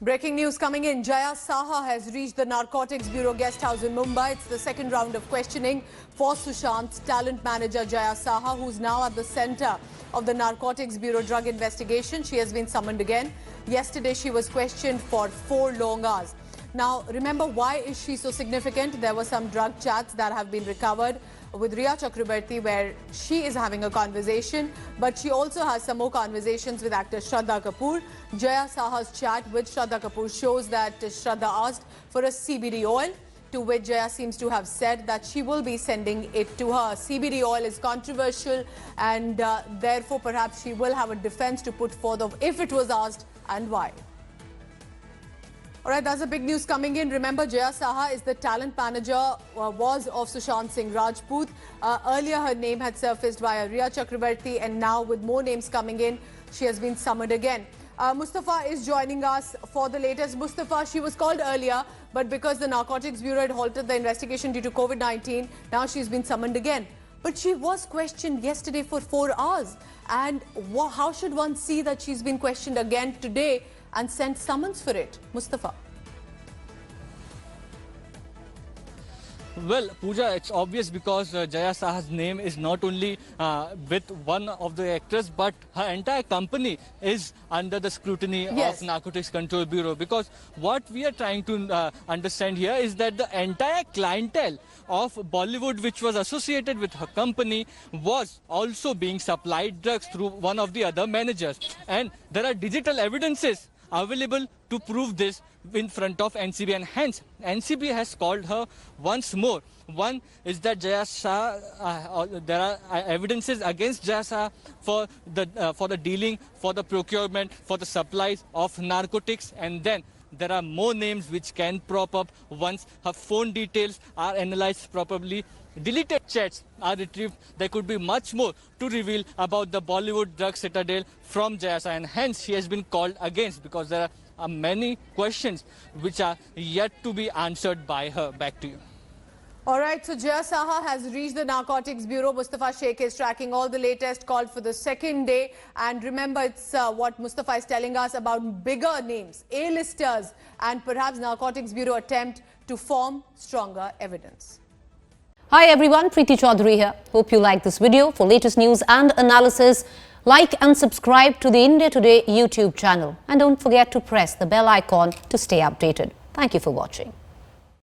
Breaking news coming in. Jaya Saha has reached the Narcotics Bureau guest house in Mumbai. It's the second round of questioning for Sushant's talent manager Jaya Saha, who's now at the center of the Narcotics Bureau drug investigation. She has been summoned again. Yesterday, she was questioned for 4 long hours. Now, remember, why is she so significant? There were some drug chats that have been recovered with Rhea Chakrabarti, where she is having a conversation, but she also has some more conversations with actor Shraddha Kapoor. Jaya Saha's chat with Shraddha Kapoor shows that Shraddha asked for a CBD oil, to which Jaya seems to have said that she will be sending it to her. CBD oil is controversial, and therefore perhaps she will have a defense to put forth of if it was asked and why. All right, that's a big news coming in. Remember, Jaya Saha is the talent manager, was of Sushant Singh Rajput. Earlier, her name had surfaced via Rhea Chakrabarti, and now with more names coming in, she has been summoned again. Mustafa is joining us for the latest. Mustafa, she was called earlier, but because the Narcotics Bureau had halted the investigation due to COVID-19, now she's been summoned again. But she was questioned yesterday for 4 hours. And how should one see that she's been questioned again today and sent summons for it? Mustafa. Well, Pooja, it's obvious because Jaya Saha's name is not only with one of the actors, but her entire company is under the scrutiny of Narcotics Control Bureau. Because what we are trying to understand here is that the entire clientele of Bollywood, which was associated with her company, was also being supplied drugs through one of the other managers. And there are digital evidences available to prove this in front of NCB, and hence NCB has called her once more. One is that Jaya Shah, there are evidences against Jaya Shah for the dealing, for the procurement, for the supplies of narcotics, and then there are more names which can prop up once her phone details are analyzed properly. Deleted chats are retrieved. There could be much more to reveal about the Bollywood drug citadel from Jaya Saha, and hence she has been called against because there are many questions which are yet to be answered by her. Back to you. All right, so Jaya Saha has reached the Narcotics Bureau. Mustafa Sheikh is tracking all the latest, called for the second day. And remember, it's what Mustafa is telling us about bigger names, A-listers, and perhaps Narcotics Bureau attempt to form stronger evidence. Hi everyone, Preeti Chaudhary here. Hope you like this video. For latest news and analysis, like and subscribe to the India Today YouTube channel. And don't forget to press the bell icon to stay updated. Thank you for watching.